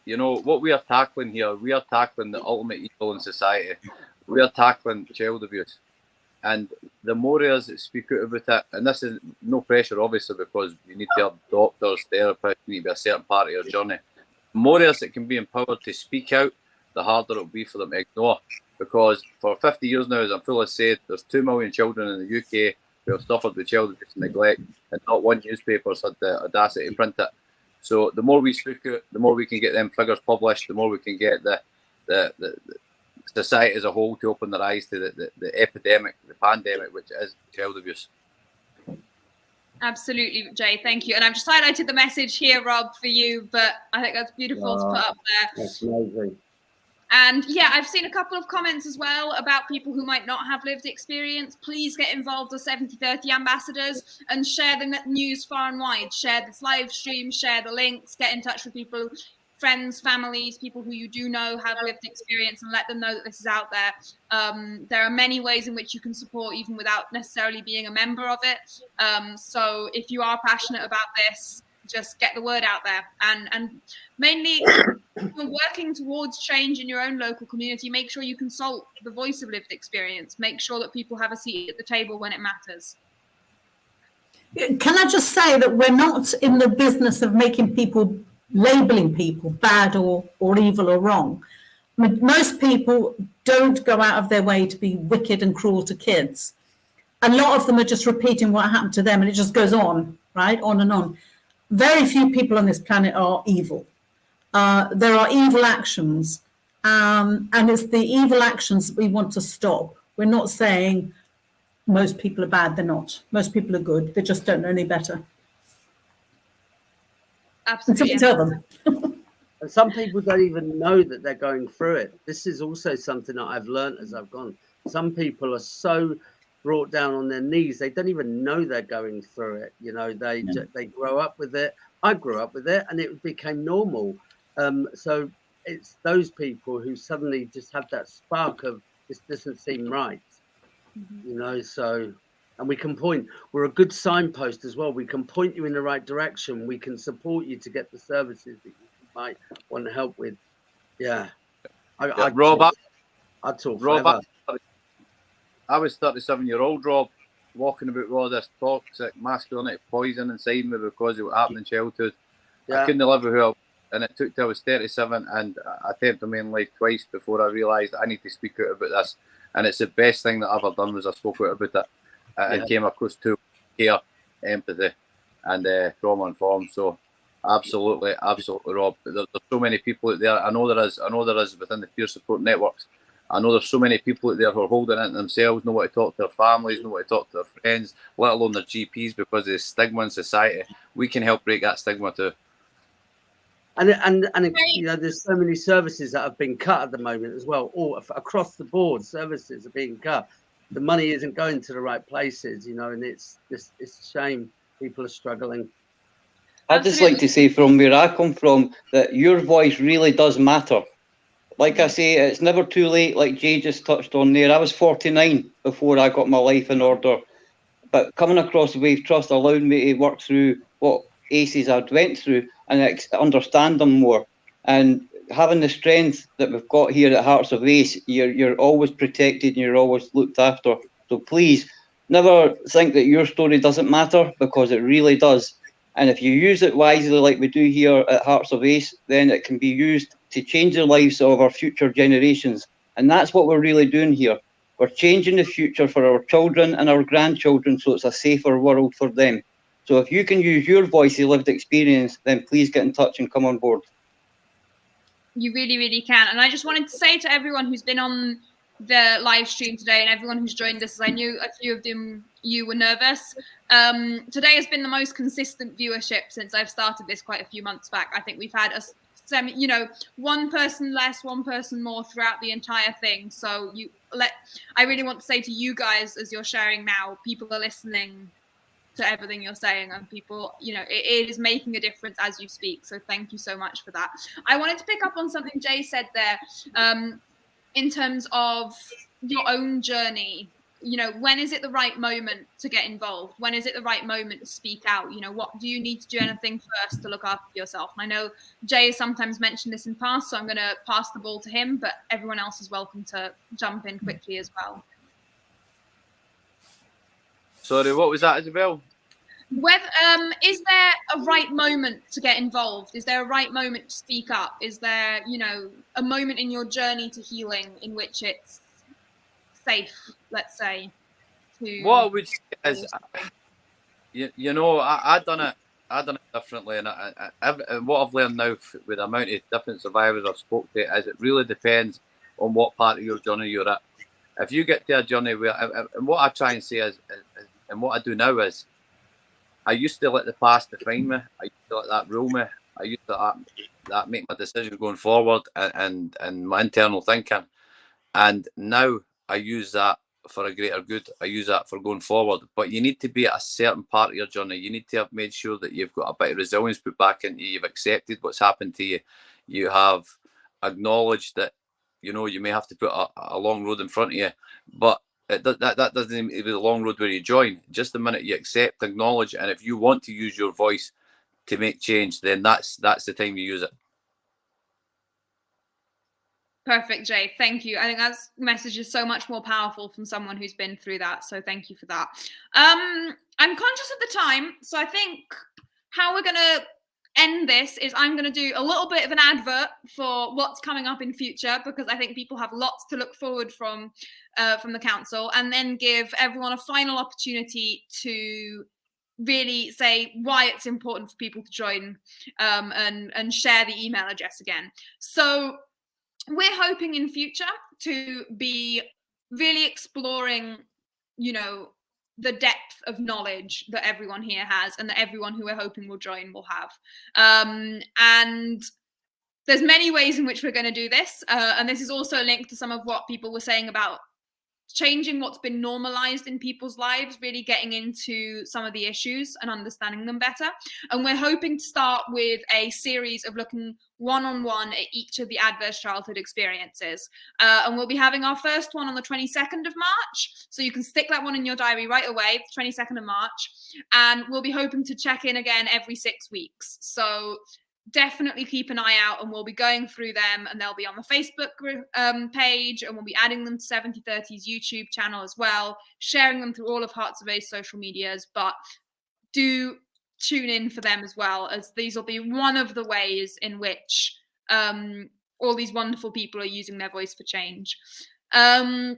You know, what we are tackling here, we are tackling the ultimate evil in society. We are tackling child abuse. And the more of us that speak out about it, and this is no pressure, obviously, because you need to have doctors, therapists, you need to be a certain part of your journey. The more of us that can be empowered to speak out, the harder it'll be for them to ignore. Because for 50 years now, as I'm full of said, there's 2 million children in the UK who have suffered with child abuse and neglect, and not one newspaper has had the audacity to print it. So the more we speak out, the more we can get them figures published, the more we can get the society as a whole to open their eyes to the epidemic, the pandemic, which is child abuse. Absolutely, Jay. Thank you. And I've just highlighted the message here, Rob, for you, but I think that's beautiful to put up there. That's amazing. And yeah, I've seen a couple of comments as well about people who might not have lived experience. Please get involved with 7030 ambassadors and share the news far and wide. Share this live stream, share the links, get in touch with people, friends, families, people who you do know have lived experience, and let them know that this is out there. There are many ways in which you can support even without necessarily being a member of it. So if you are passionate about this, just get the word out there. And mainly, when working towards change in your own local community, make sure you consult the voice of lived experience. Make sure that people have a seat at the table when it matters. Can I just say that we're not in the business of making people, labeling people bad or evil or wrong. I mean, most people don't go out of their way to be wicked and cruel to kids. A lot of them are just repeating what happened to them, and it just goes on, right? On and on. Very few people on this planet are evil. There are evil actions, and it's the evil actions that we want to stop. We're not saying most people are bad. They're not. Most people are good. They just don't know any better. Absolutely. Until you tell them. And some people don't even know that they're going through it. This is also something that I've learned as I've gone. Some people are so brought down on their knees, they don't even know they're going through it. You know, they grow up with it. I grew up with it, and it became normal. So it's those people who suddenly just have that spark of this doesn't seem right. You know, so, and we can point, we're a good signpost as well. We can point you in the right direction. We can support you to get the services that you might want to help with. Yeah. Rob, I talk Rob, I was 37-year-old Rob, walking about with all this toxic masculinity poison inside me because of what happened in childhood. Yeah. I couldn't live with who I was, and it took till I was 37, and I attempted to remain life twice before I realised I need to speak out about this. And it's the best thing that I've ever done was I spoke out about it and came across to care, empathy, and trauma informed. So absolutely, Rob. There's so many people out there. I know there is within the peer support networks. I know there's so many people out there who are holding it themselves, know what to talk to their families, know what to talk to their friends, let alone their GPs, because of the stigma in society. We can help break that stigma too. And you know, there's so many services that have been cut at the moment as well. All across the board, services are being cut. The money isn't going to the right places, you know, and it's a shame people are struggling. I'd just like to say, from where I come from, that your voice really does matter. Like I say, it's never too late, like Jay just touched on there. I was 49 before I got my life in order. But coming across the Wave Trust allowed me to work through what ACEs I'd went through and understand them more. And having the strength that we've got here at Hearts of Ace, you're always protected and you're always looked after. So please, never think that your story doesn't matter, because it really does. And if you use it wisely like we do here at Hearts of Ace, then it can be used to change the lives of our future generations. And that's what we're really doing here. We're changing the future for our children and our grandchildren so it's a safer world for them. So if you can use your voice of lived experience, then please get in touch and come on board. You really, really can. And I just wanted to say to everyone who's been on the live stream today and everyone who's joined us, I knew a few of them, you were nervous. Today has been the most consistent viewership since I've started this quite a few months back. I think we've had one person less, one person more throughout the entire thing. So I really want to say to you guys, as you're sharing now, people are listening to everything you're saying, and people, it is making a difference as you speak. So thank you so much for that. I wanted to pick up on something Jay said there, in terms of your own journey you know, when is it the right moment to get involved? When is it the right moment to speak out? You know, what do you need to do anything first to look after yourself? And I know Jay has sometimes mentioned this in past, so I'm going to pass the ball to him, but everyone else is welcome to jump in quickly as well. Sorry, what was that, Isabel? Whether, is there a right moment to get involved? Is there a right moment to speak up? Is there, you know, a moment in your journey to healing in which it's safe, let's say, to... What I would say is, you know, I done it differently, and what I've learned now with the amount of different survivors I've spoke to is it really depends on what part of your journey you're at. If you get to a journey where, and what I try and say is, and what I do now is, I used to let the past define me. I used to let that rule me. I used to that make my decisions going forward and my internal thinking. And now I use that for a greater good. I use that for going forward. But you need to be at a certain part of your journey. You need to have made sure that you've got a bit of resilience put back into you. You've accepted what's happened to you. You have acknowledged that, you know, you may have to put a long road in front of you. But that doesn't mean the long road where you join. Just the minute you accept, acknowledge, and if you want to use your voice to make change, then that's the time you use it. Perfect, Jay. Thank you. I think that message is so much more powerful from someone who's been through that. So thank you for that. I'm conscious of the time, so I think how we're going to end this is I'm going to do a little bit of an advert for what's coming up in future, because I think people have lots to look forward from the council, and then give everyone a final opportunity to really say why it's important for people to join, and share the email address again. So we're hoping in future to be really exploring, you know, the depth of knowledge that everyone here has and that everyone who we're hoping will join will have. And there's many ways in which we're going to do this. And this is also linked to some of what people were saying about changing what's been normalized in people's lives, really getting into some of the issues and understanding them better. And we're hoping to start with a series of looking one-on-one at each of the adverse childhood experiences. And we'll be having our first one on the 22nd of March. So you can stick that one in your diary right away, the 22nd of March. And we'll be hoping to check in again every 6 weeks. So definitely keep an eye out, and we'll be going through them, and they'll be on the Facebook page, and we'll be adding them to 7030's YouTube channel as well, sharing them through all of Hearts of Ace social medias. But do tune in for them as well, as these will be one of the ways in which all these wonderful people are using their voice for change. So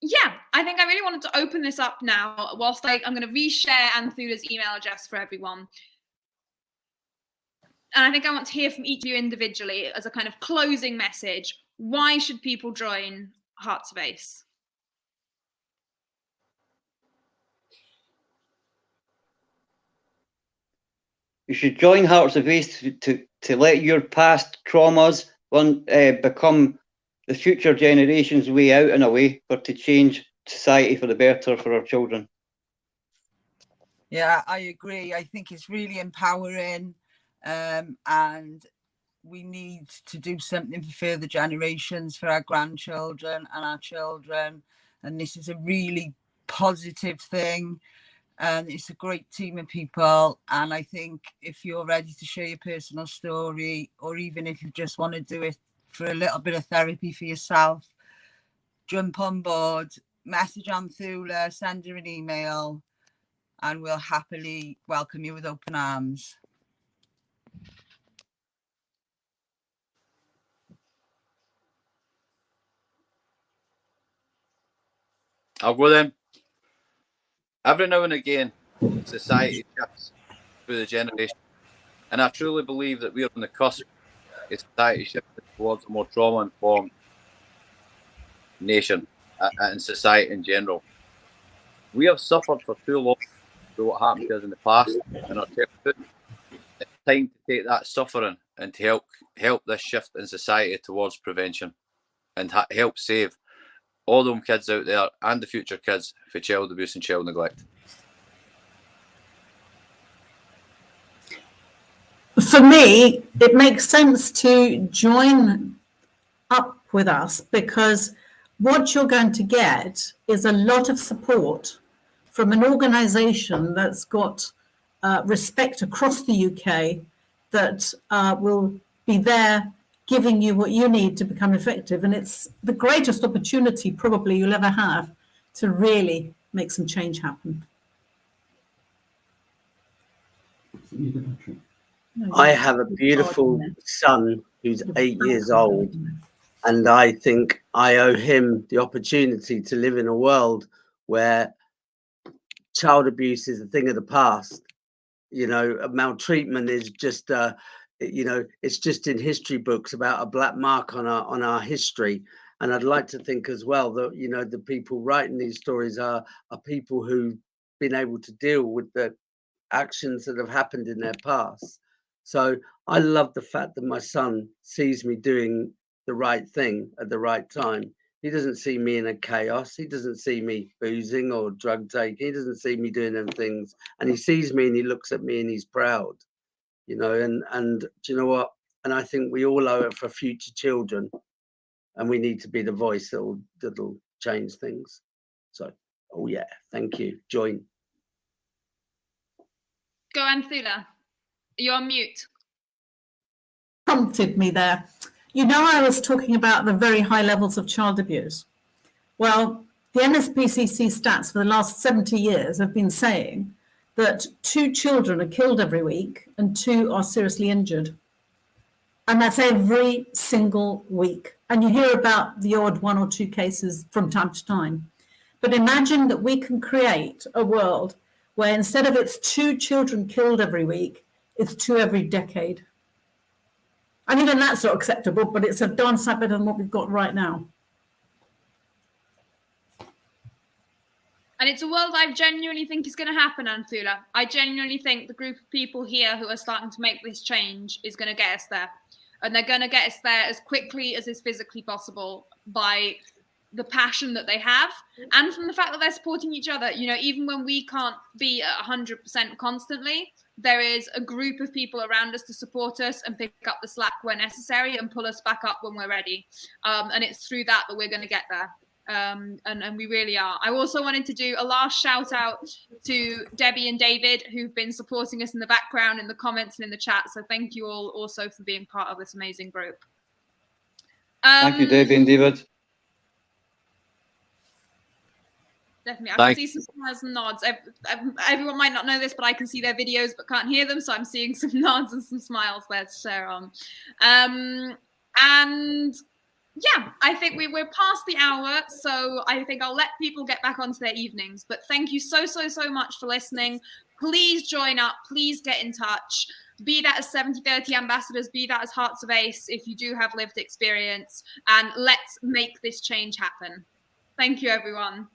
yeah, I think I really wanted to open this up now, whilst I'm going to reshare Anthula's email address for everyone. And I think I want to hear from each of you individually as a kind of closing message. Why should people join Hearts of Ace? You should join Hearts of Ace to let your past traumas become the future generation's way out and a way to change society for the better for our children. Yeah, I agree. I think it's really empowering. And we need to do something for further generations, for our grandchildren and our children. And this is a really positive thing. And it's a great team of people. And I think if you're ready to share your personal story, or even if you just want to do it for a little bit of therapy for yourself, jump on board, message Anthula, send her an email, and we'll happily welcome you with open arms. I'll go then. Every now and again, society shifts through the generation, and I truly believe that we are on the cusp of society shifting towards a more trauma-informed nation and society in general. We have suffered for too long for what happened to us in the past in our childhood. It's time to take that suffering and to help this shift in society towards prevention, and help save all them kids out there and the future kids for child abuse and child neglect. For me, it makes sense to join up with us, because what you're going to get is a lot of support from an organisation that's got respect across the UK, that will be there giving you what you need to become effective. And it's the greatest opportunity probably you'll ever have to really make some change happen. I have a beautiful son who's 8 years old, and I think I owe him the opportunity to live in a world where child abuse is a thing of the past. You know, maltreatment is just, you know, it's just in history books about a black mark on our history. And I'd like to think as well that, you know, the people writing these stories are people who've been able to deal with the actions that have happened in their past. So I love the fact that my son sees me doing the right thing at the right time. He doesn't see me in a chaos. He doesn't see me boozing or drug taking. He doesn't see me doing them things. And he sees me and he looks at me and he's proud, you know, and do you know what? And I think we all owe it for future children, and we need to be the voice that'll change things. So, oh yeah, thank you. Join. Go on, Thula. You're on mute. Prompted me there. You know, I was talking about the very high levels of child abuse. Well, the NSPCC stats for the last 70 years have been saying that 2 children are killed every week and 2 are seriously injured. And that's every single week. And you hear about the odd 1 or 2 cases from time to time. But imagine that we can create a world where instead of it's 2 children killed every week, it's 2 every decade. And even that's not acceptable, but it's a darn sight better than what we've got right now. And it's a world I genuinely think is going to happen, Anthula. I genuinely think the group of people here who are starting to make this change is going to get us there. And they're going to get us there as quickly as is physically possible by the passion that they have, and from the fact that they're supporting each other. You know, even when we can't be at 100% constantly, there is a group of people around us to support us and pick up the slack where necessary and pull us back up when we're ready. And it's through that we're going to get there. And we really are. I also wanted to do a last shout out to Debbie and David, who've been supporting us in the background, in the comments and in the chat. So thank you all also for being part of this amazing group. Thank you, Debbie and David. Definitely. I can see some smiles and nods. Everyone might not know this, but I can see their videos but can't hear them. So I'm seeing some nods and some smiles there to share on. And yeah, I think we're past the hour. So I think I'll let people get back onto their evenings. But thank you so much for listening. Please join up. Please get in touch. Be that as 70/30 ambassadors, be that as Hearts of Ace if you do have lived experience. And let's make this change happen. Thank you, everyone.